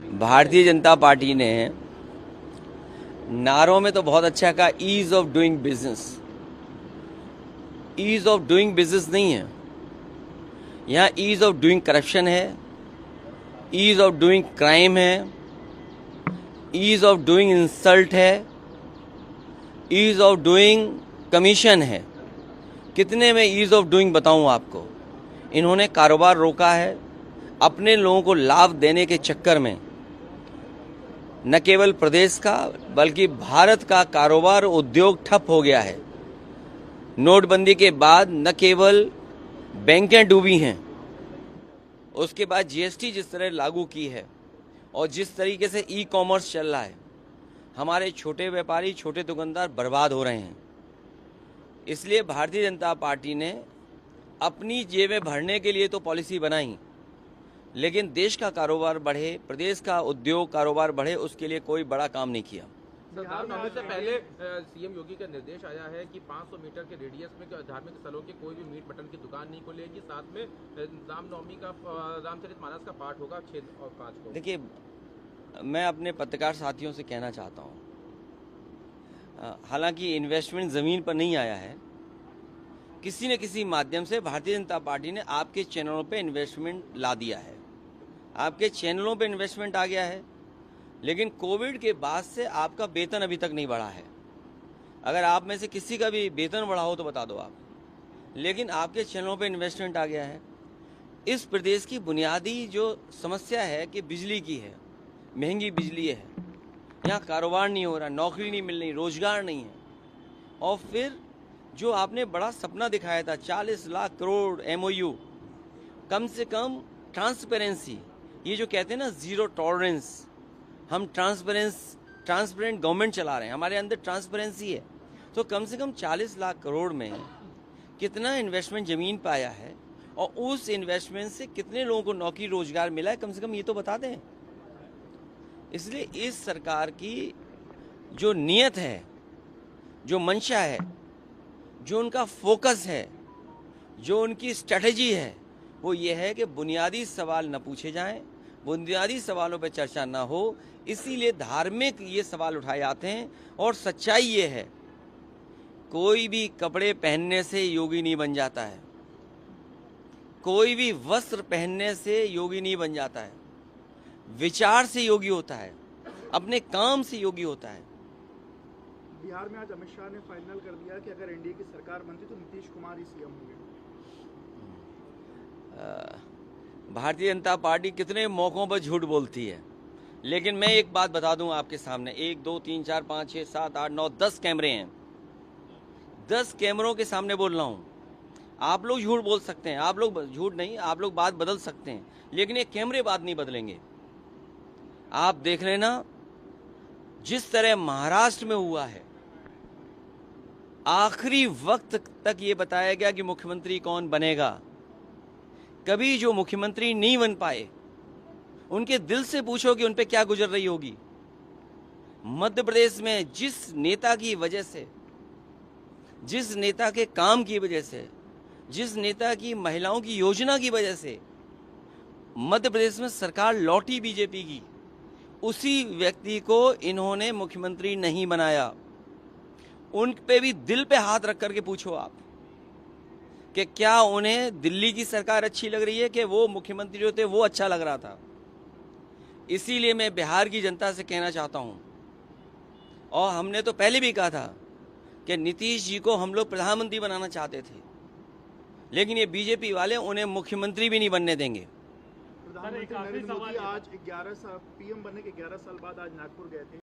Bharatiya Janata party ने नारों में तो बहुत अच्छा कहा, ease of doing business. Ease of doing business नहीं है, यहाँ ईज ऑफ डूइंग करप्शन है, ईज ऑफ डूइंग क्राइम है, ईज ऑफ डूइंग इंसल्ट है, ईज ऑफ डूइंग कमीशन है। कितने में ईज ऑफ डूइंग बताऊं आपको। इन्होंने कारोबार रोका है, अपने लोगों को लाभ देने के चक्कर में न केवल प्रदेश का बल्कि भारत का कारोबार उद्योग ठप हो गया है। नोटबंदी के बाद न केवल बैंकें डूबी हैं, उसके बाद जीएसटी जिस तरह लागू की है और जिस तरीके से ई कॉमर्स चल रहा है, हमारे छोटे व्यापारी, छोटे दुकानदार बर्बाद हो रहे हैं। इसलिए भारतीय जनता पार्टी ने अपनी जेबें भरने के लिए तो पॉलिसी बनाई, लेकिन देश का कारोबार बढ़े, प्रदेश का उद्योग कारोबार बढ़े, उसके लिए कोई बड़ा काम नहीं किया। रामनवमी से पहले सीएम योगी का निर्देश आया है कि 500 मीटर के रेडियस में धार्मिक स्थलों के कोई भी मीट मटन की दुकान नहीं खुलेगी। साथ में रामनवमी का रामचरितमानस का पाठ होगा 6 और 5 को। देखिए, मैं अपने पत्रकार साथियों से कहना चाहता हूँ, हालांकि इन्वेस्टमेंट ज़मीन पर नहीं आया है, किसी न किसी माध्यम से भारतीय जनता पार्टी ने आपके चैनलों पे इन्वेस्टमेंट ला दिया है, आपके चैनलों पे इन्वेस्टमेंट आ गया है। लेकिन कोविड के बाद से आपका वेतन अभी तक नहीं बढ़ा है। अगर आप में से किसी का भी वेतन बढ़ा हो तो बता दो आप। लेकिन आपके चैनलों पे इन्वेस्टमेंट आ गया है। इस प्रदेश की बुनियादी जो समस्या है कि बिजली की है, महंगी बिजली है, यहाँ कारोबार नहीं हो रहा, नौकरी नहीं मिल रही, रोजगार नहीं है। और फिर जो आपने बड़ा सपना दिखाया था 40 लाख करोड़ एमओयू, कम से कम ट्रांसपेरेंसी, ये जो कहते हैं ना जीरो टॉलरेंस, हम ट्रांसपेरेंट गवर्नमेंट चला रहे हैं, हमारे अंदर ट्रांसपेरेंसी है। तो कम से कम 40 लाख करोड़ में कितना इन्वेस्टमेंट ज़मीन पे आया है और उस इन्वेस्टमेंट से कितने लोगों को नौकरी रोजगार मिला है, कम से कम ये तो बता दें। इसलिए इस सरकार की जो नीयत है, जो मंशा है, जो उनका फोकस है, जो उनकी स्ट्रेटजी है, वो ये है कि बुनियादी सवाल न पूछे जाएं, बुनियादी सवालों पर चर्चा ना हो। इसीलिए धार्मिक ये सवाल उठाए जाते हैं। और सच्चाई ये है, कोई भी कपड़े पहनने से योगी नहीं बन जाता है, कोई भी वस्त्र पहनने से योगी नहीं बन जाता है। विचार से योगी होता है, अपने काम से योगी होता है। बिहार में आज अमित शाह ने फाइनल कर दिया कि अगर एनडीए की सरकार बनती तो नीतीश कुमार ही सीएम होंगे। भारतीय जनता पार्टी कितने मौकों पर झूठ बोलती है, लेकिन मैं एक बात बता दूं आपके सामने, 1 2 3 4 5 6 7 8 9 10 कैमरे हैं। 10 कैमरों के सामने बोल रहा हूं। आप लोग झूठ बोल सकते हैं, आप लोग झूठ नहीं, आप लोग बात बदल सकते हैं, लेकिन ये कैमरे बात नहीं बदलेंगे। आप देख लेना, जिस तरह महाराष्ट्र में हुआ है, आखिरी वक्त तक ये बताया गया कि मुख्यमंत्री कौन बनेगा। कभी जो मुख्यमंत्री नहीं बन पाए, उनके दिल से पूछो कि उन पे क्या गुजर रही होगी। मध्य प्रदेश में जिस नेता की वजह से, जिस नेता के काम की वजह से, जिस नेता की महिलाओं की योजना की वजह से मध्य प्रदेश में सरकार लौटी बीजेपी की, उसी व्यक्ति को इन्होंने मुख्यमंत्री नहीं बनाया। उन पे भी दिल पे हाथ रख करके पूछो आप कि क्या उन्हें दिल्ली की सरकार अच्छी लग रही है कि वो मुख्यमंत्री जो थे वो अच्छा लग रहा था। इसीलिए मैं बिहार की जनता से कहना चाहता हूं, और हमने तो पहले भी कहा था कि नीतीश जी को हम लोग प्रधानमंत्री बनाना चाहते थे, लेकिन ये बीजेपी वाले उन्हें मुख्यमंत्री भी नहीं बनने देंगे। प्रधानमंत्री नरेंद्र मोदी आज 11 साल पीएम बनने के 11 साल बाद आज नागपुर गए थे।